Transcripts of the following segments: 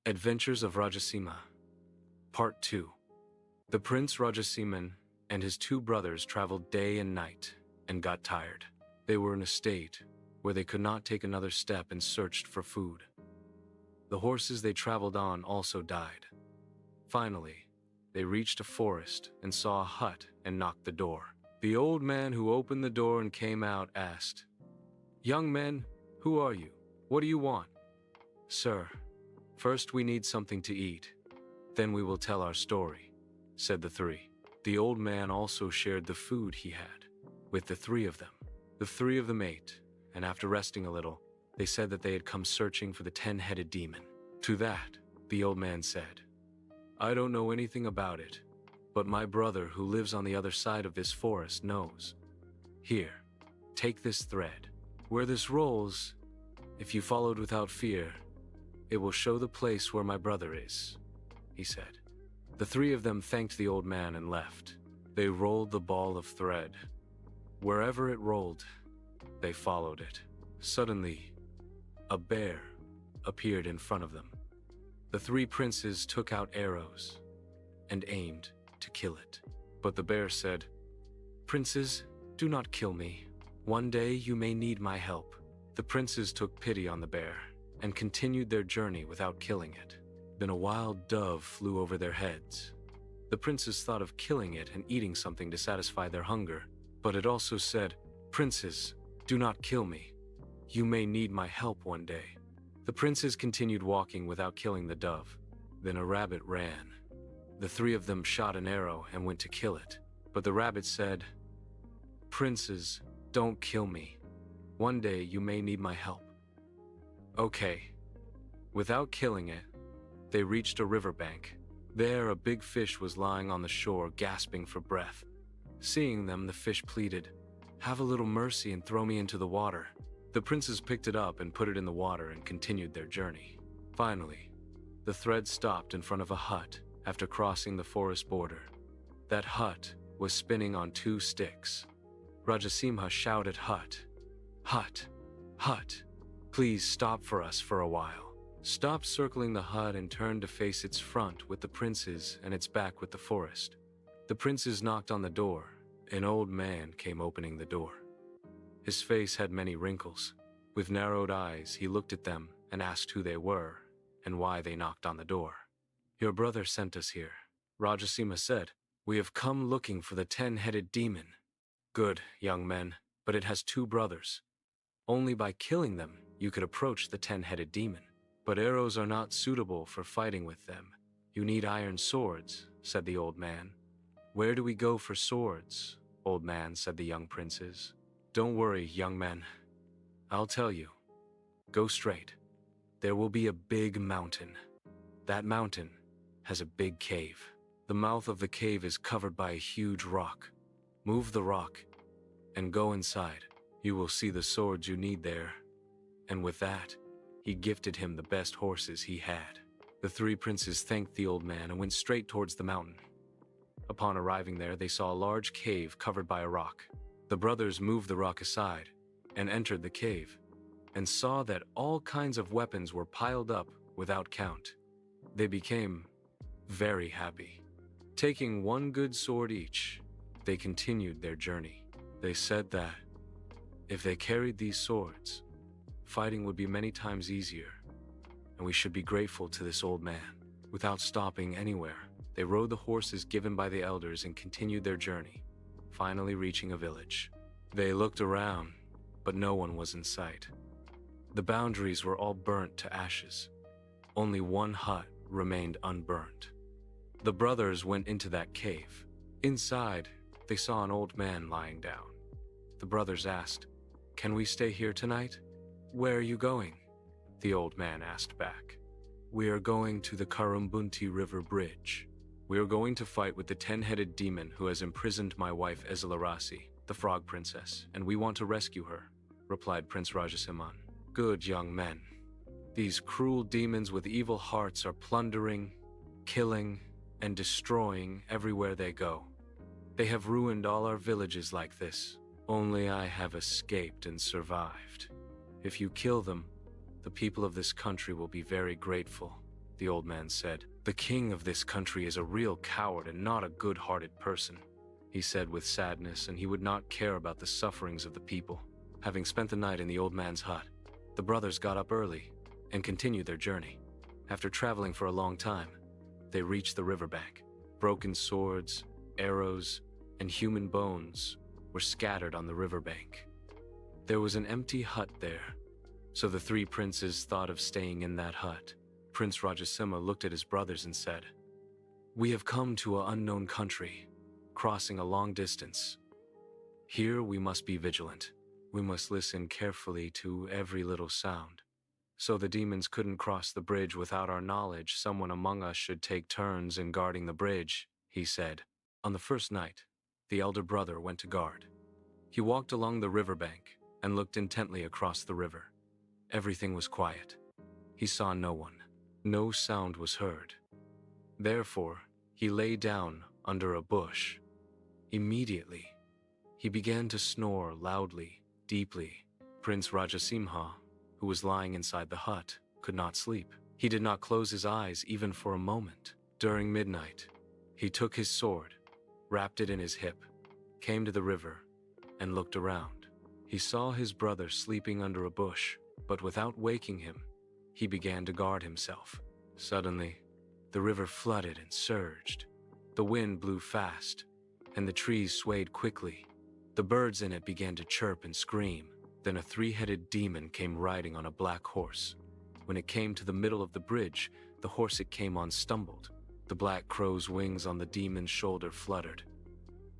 Adventures of Rajasimha Part 2. The Prince Rajasimha and his two brothers traveled day and night and got tired. They were in a state where they could not take another step and searched for food. The horses they traveled on also died. Finally, they reached a forest and saw a hut and knocked the door. The old man who opened the door and came out asked, "Young men, who are you? What do you want?" "Sir, first we need something to eat. Then we will tell our story," said the three. The old man also shared the food he had with the three of them. The three of them ate, and after resting a little, they said that they had come searching for the 10-headed demon. To that, the old man said, "I don't know anything about it, but my brother who lives on the other side of this forest knows. Here, take this thread. Where this rolls, if you followed without fear, it will show the place where my brother is," he said. The three of them thanked the old man and left. They rolled the ball of thread. Wherever it rolled, they followed it. Suddenly, a bear appeared in front of them. The three princes took out arrows and aimed to kill it. But the bear said, "Princes, do not kill me. One day you may need my help." The princes took pity on the bear and continued their journey without killing it. Then a wild dove flew over their heads. The princes thought of killing it and eating something to satisfy their hunger, but it also said, "Princes, do not kill me. You may need my help one day." The princes continued walking without killing the dove. Then a rabbit ran. The three of them shot an arrow and went to kill it, but the rabbit said, "Princes, don't kill me. One day you may need my help." Okay. Without killing it, they reached a riverbank. There, a big fish was lying on the shore, gasping for breath. Seeing them, the fish pleaded, "Have a little mercy and throw me into the water." The princes picked it up and put it in the water and continued their journey. Finally, the thread stopped in front of a hut after crossing the forest border. That hut was spinning on 2 sticks. Rajasimha shouted, "Hut! Hut! Hut! Please stop for us for a while." Stopped circling the hut and turned to face its front with the princes and its back with the forest. The princes knocked on the door. An old man came opening the door. His face had many wrinkles. With narrowed eyes, he looked at them and asked who they were and why they knocked on the door. "Your brother sent us here," Rajasimha said. "We have come looking for the 10-headed demon." "Good, young men, but it has 2 brothers. Only by killing them you could approach the 10-headed demon. But arrows are not suitable for fighting with them. You need iron swords," said the old man. "Where do we go for swords, old man?" said the young princes. "Don't worry, young men. I'll tell you. Go straight. There will be a big mountain. That mountain has a big cave. The mouth of the cave is covered by a huge rock. Move the rock and go inside. You will see the swords you need there." And with that, he gifted him the best horses he had. The 3 princes thanked the old man and went straight towards the mountain. Upon arriving there, they saw a large cave covered by a rock. The brothers moved the rock aside and entered the cave and saw that all kinds of weapons were piled up without count. They became very happy. Taking 1 good sword each, they continued their journey. They said that if they carried these swords, fighting would be many times easier, and we should be grateful to this old man. Without stopping anywhere, they rode the horses given by the elders and continued their journey, finally reaching a village. They looked around, but no one was in sight. The boundaries were all burnt to ashes. Only 1 hut remained unburnt. The brothers went into that cave. Inside, they saw an old man lying down. The brothers asked, "Can we stay here tonight?" "Where are you going?" the old man asked back. "We are going to the Karumbunti River Bridge. We are going to fight with the 10-headed demon who has imprisoned my wife Ezilarasi, the frog princess, and we want to rescue her," replied Prince Rajasimha. "Good young men. These cruel demons with evil hearts are plundering, killing, and destroying everywhere they go. They have ruined all our villages like this. Only I have escaped and survived. If you kill them, the people of this country will be very grateful. the old man said. "The king of this country is a real coward and not a good-hearted person," he said with sadness, and he would not care about the sufferings of the people. Having spent the night in the old man's hut, the brothers got up early and continued their journey. After traveling for a long time, they reached the riverbank. Broken swords, arrows, and human bones were scattered on the riverbank. There was an empty hut there, so the three princes thought of staying in that hut. Prince Rajasimha looked at his brothers and said, "We have come to an unknown country, crossing a long distance. Here we must be vigilant. We must listen carefully to every little sound. So the demons couldn't cross the bridge without our knowledge. Someone among us should take turns in guarding the bridge," he said. On the first night, the elder brother went to guard. He walked along the riverbank and looked intently across the river. Everything was quiet. He saw no one. No sound was heard. Therefore, he lay down under a bush. Immediately, he began to snore loudly, deeply. Prince Rajasimha, who was lying inside the hut, could not sleep. He did not close his eyes even for a moment. During midnight, he took his sword, wrapped it in his hip, came to the river, and looked around. He saw his brother sleeping under a bush, but without waking him, he began to guard himself. Suddenly, the river flooded and surged. The wind blew fast, and the trees swayed quickly. The birds in it began to chirp and scream. Then a three-headed demon came riding on a black horse. When it came to the middle of the bridge, the horse it came on stumbled. The black crow's wings on the demon's shoulder fluttered.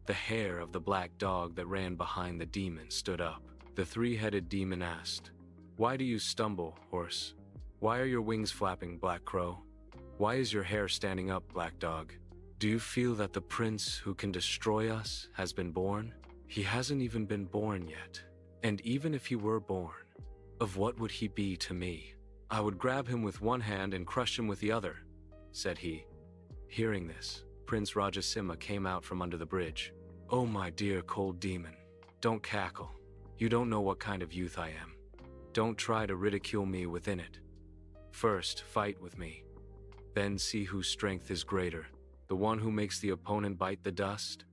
The hair of the black dog that ran behind the demon stood up. The three-headed demon asked, "Why do you stumble, horse? Why are your wings flapping, black crow? Why is your hair standing up, black dog? Do you feel that the prince who can destroy us has been born? He hasn't even been born yet. And even if he were born, of what would he be to me? I would grab him with one hand and crush him with the other," said he. Hearing this, Prince Rajasimha came out from under the bridge. "Oh, my dear cold demon, don't cackle. You don't know what kind of youth I am. Don't try to ridicule me within it. First, fight with me. Then see whose strength is greater. The one who makes the opponent bite the dust?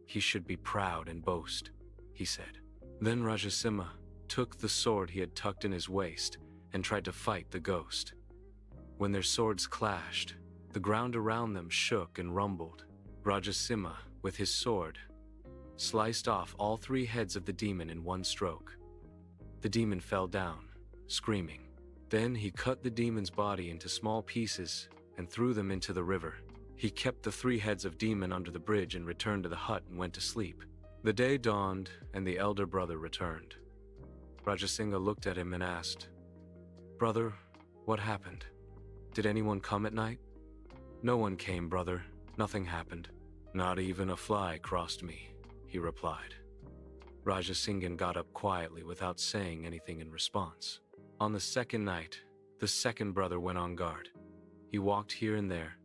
He should be proud and boast," he said. Then Rajasimha took the sword he had tucked in his waist and tried to fight the ghost. When their swords clashed, the ground around them shook and rumbled. Rajasimha, with his sword, sliced off all three heads of the demon in one stroke. The demon fell down, screaming. Then he cut the demon's body into small pieces and threw them into the river. He kept the three heads of demon under the bridge and returned to the hut and went to sleep. The day dawned and the elder brother returned. Rajasimha looked at him and asked, "Brother, what happened? Did anyone come at night?" "No one came, brother. Nothing happened. Not even a fly crossed me," he replied. Rajasimha got up quietly without saying anything in response. On the second night, the second brother went on guard. He walked here and there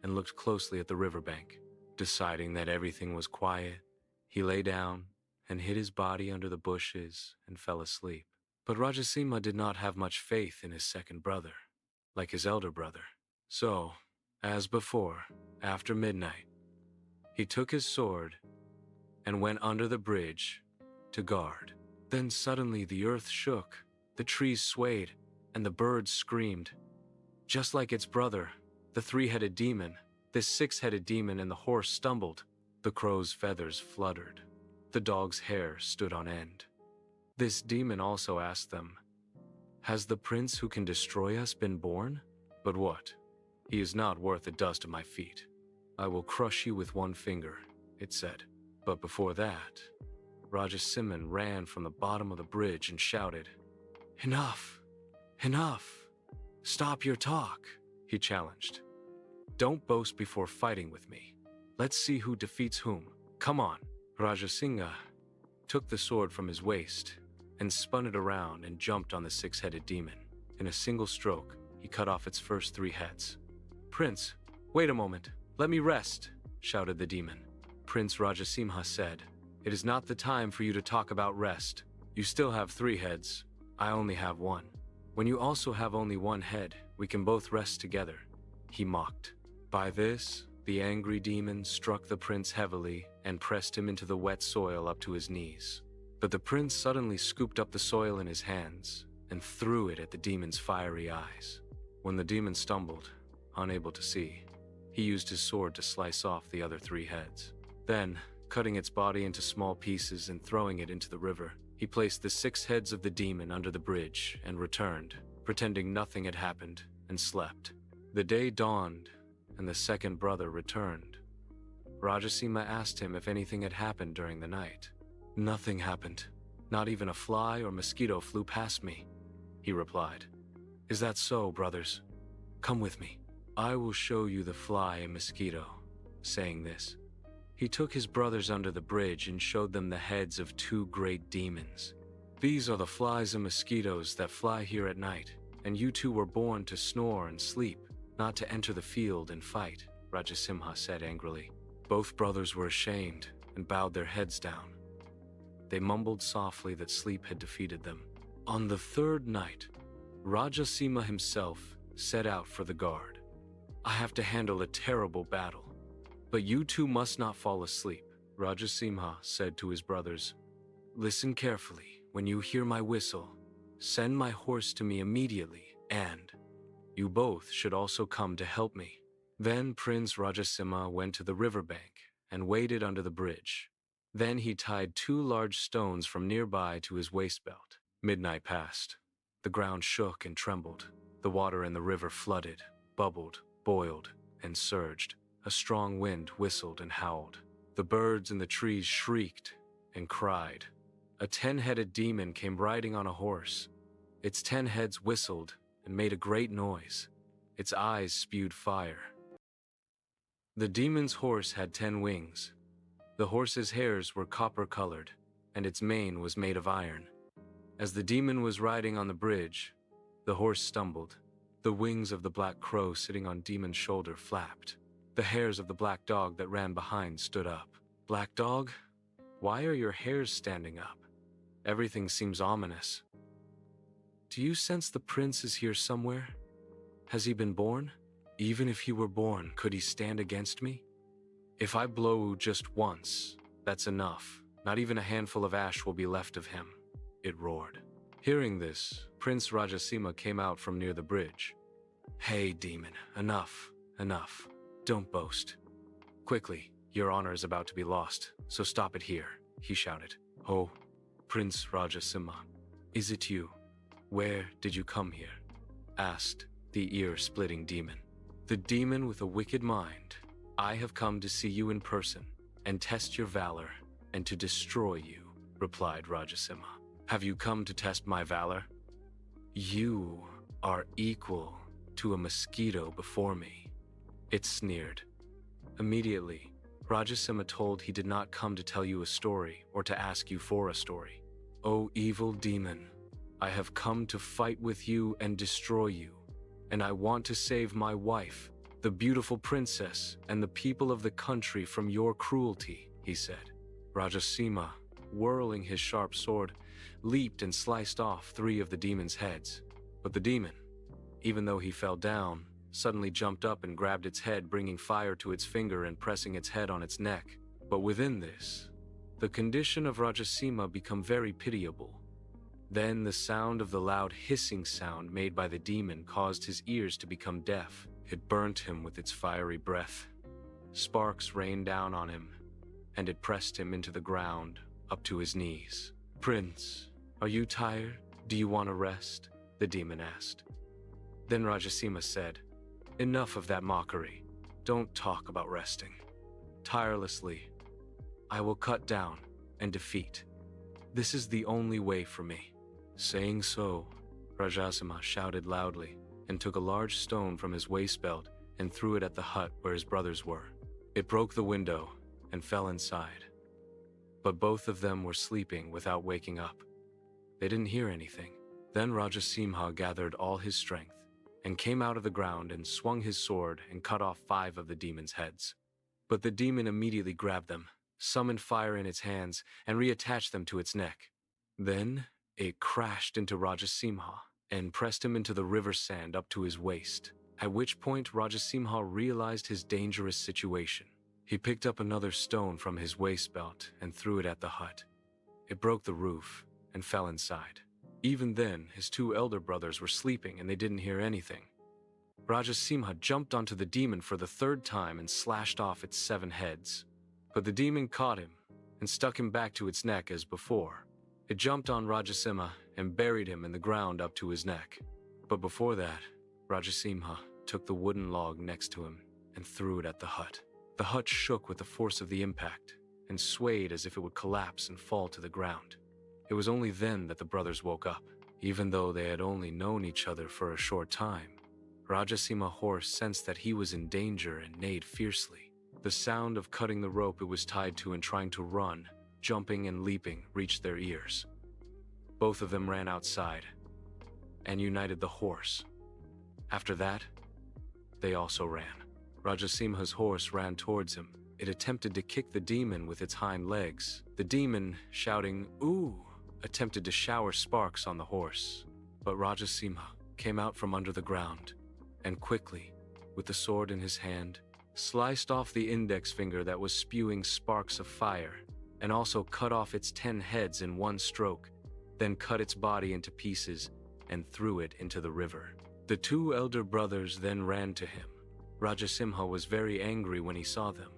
and looked closely at the riverbank. Deciding that everything was quiet, he lay down and hid his body under the bushes and fell asleep. But Rajasimha did not have much faith in his second brother, like his elder brother. So, as before, after midnight, he took his sword and went under the bridge to guard. Then suddenly the earth shook, the trees swayed, and the birds screamed. Just like its brother, the three-headed demon, this six-headed demon and the horse stumbled. The crow's feathers fluttered. The dog's hair stood on end. This demon also asked them, "Has the prince who can destroy us been born? But what? He is not worth the dust of my feet. I will crush you with one finger," it said. But before that, Rajasimha ran from the bottom of the bridge and shouted, "Enough! Enough! Stop your talk," he challenged. "Don't boast before fighting with me. Let's see who defeats whom. Come on." Rajasimha took the sword from his waist and spun it around and jumped on the six-headed demon. In a single stroke, he cut off its first three heads. "Prince, wait a moment. Let me rest," shouted the demon. Prince Rajasimha said, "It is not the time for you to talk about rest. You still have three heads. I only have one. When you also have only one head, we can both rest together. he mocked. By this, the angry demon struck the prince heavily and pressed him into the wet soil up to his knees. But the prince suddenly scooped up the soil in his hands and threw it at the demon's fiery eyes. When the demon stumbled, unable to see, he used his sword to slice off the other 3 heads. Then, cutting its body into small pieces and throwing it into the river, he placed the 6 heads of the demon under the bridge and returned, pretending nothing had happened, and slept. The day dawned, and the second brother returned. Rajasimha asked him if anything had happened during the night. "Nothing happened. Not even a fly or mosquito flew past me," he replied. "Is that so, brothers? Come with me. I will show you the fly and mosquito." Saying this, he took his brothers under the bridge and showed them the heads of 2 great demons. "These are the flies and mosquitoes that fly here at night, and you 2 were born to snore and sleep, not to enter the field and fight," Rajasimha said angrily. Both brothers were ashamed and bowed their heads down. They mumbled softly that sleep had defeated them. On the 3rd night, Rajasimha himself set out for the guard. "I have to handle a terrible battle, but you 2 must not fall asleep," Rajasimha said to his brothers. "Listen carefully. When you hear my whistle, send my horse to me immediately, and you both should also come to help me." Then Prince Rajasimha went to the riverbank and waited under the bridge. Then he tied 2 large stones from nearby to his waist belt. Midnight passed. The ground shook and trembled. The water in the river flooded, bubbled, boiled, and surged. A strong wind whistled and howled. The birds in the trees shrieked and cried. A 10-headed demon came riding on a horse. Its 10 heads whistled and made a great noise. Its eyes spewed fire. The demon's horse had 10 wings. The horse's hairs were copper-colored, and its mane was made of iron. As the demon was riding on the bridge, the horse stumbled. The wings of the black crow sitting on demon's shoulder flapped. The hairs of the black dog that ran behind stood up. "Black dog, why are your hairs standing up? Everything seems ominous. Do you sense the prince is here somewhere? Has he been born? Even if he were born, could he stand against me? If I blow just once, that's enough. Not even a handful of ash will be left of him," it roared. Hearing this, Prince Rajasimha came out from near the bridge. "Hey, demon, enough, enough. Don't boast. Quickly, your honor is about to be lost, so stop it here," he shouted. "Oh, Prince Rajasimha, is it you? Where did you come here?" asked the ear-splitting demon. "The demon with a wicked mind. I have come to see you in person and test your valor and to destroy you," replied Rajasimha. "Have you come to test my valor? You are equal to a mosquito before me," it sneered. Immediately, Rajasimha told he did not come to tell you a story or to ask you for a story. "O evil demon, I have come to fight with you and destroy you, and I want to save my wife, the beautiful princess, and the people of the country from your cruelty," he said. Rajasimha, whirling his sharp sword, leaped and sliced off 3 of the demon's heads. But the demon, even though he fell down, suddenly jumped up and grabbed its head, bringing fire to its finger and pressing its head on its neck. But within this, the condition of Rajasimha became very pitiable. Then the sound of the loud hissing sound made by the demon caused his ears to become deaf. It burnt him with its fiery breath. Sparks rained down on him, and it pressed him into the ground, up to his knees. "Prince, are you tired? Do you want to rest?" the demon asked. Then Rajasimha said, "Enough of that mockery. Don't talk about resting. Tirelessly, I will cut down and defeat. This is the only way for me." Saying so, Rajasimha shouted loudly and took a large stone from his waist belt and threw it at the hut where his brothers were. It broke the window and fell inside. But both of them were sleeping without waking up. They didn't hear anything. Then Rajasimha gathered all his strength and came out of the ground and swung his sword and cut off 5 of the demon's heads. But the demon immediately grabbed them, summoned fire in its hands, and reattached them to its neck. Then it crashed into Rajasimha and pressed him into the river sand up to his waist. At which point Rajasimha realized his dangerous situation. He picked up another stone from his waist belt and threw it at the hut. It broke the roof and fell inside. Even then, his two elder brothers were sleeping and they didn't hear anything. Rajasimha jumped onto the demon for the third time and slashed off its 7 heads. But the demon caught him and stuck him back to its neck as before. It jumped on Rajasimha and buried him in the ground up to his neck. But before that, Rajasimha took the wooden log next to him and threw it at the hut. The hut shook with the force of the impact and swayed as if it would collapse and fall to the ground. It was only then that the brothers woke up. Even though they had only known each other for a short time, Rajasimha horse sensed that he was in danger and neighed fiercely. The sound of cutting the rope it was tied to and trying to run, jumping and leaping, reached their ears. Both of them ran outside and united the horse. After that, they also ran. Rajasimha's horse ran towards him. It attempted to kick the demon with its hind legs. The demon, shouting, "Ooh!" attempted to shower sparks on the horse. But Rajasimha came out from under the ground and quickly, with the sword in his hand, sliced off the index finger that was spewing sparks of fire, and also cut off its 10 heads in one stroke, then cut its body into pieces and threw it into the river. The two elder brothers then ran to him. Rajasimha was very angry when he saw them.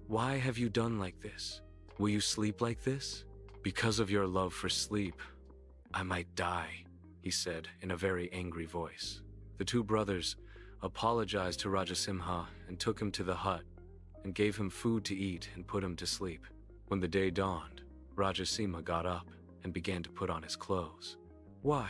"Why have you done like this? Will you sleep like this? Because of your love for sleep, I might die," he said in a very angry voice. The two brothers apologized to Rajasimha and took him to the hut and gave him food to eat and put him to sleep. When the day dawned, Rajasimha got up and began to put on his clothes. "Why?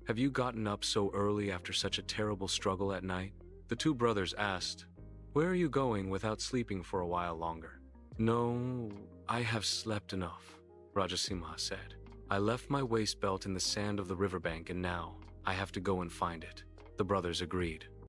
Have you gotten up so early after such a terrible struggle at night?" The two brothers asked. "Where are you going without sleeping for a while longer?" "No, I have slept enough," Rajasimha said. "I left my waist belt in the sand of the riverbank and now I have to go and find it." The brothers agreed.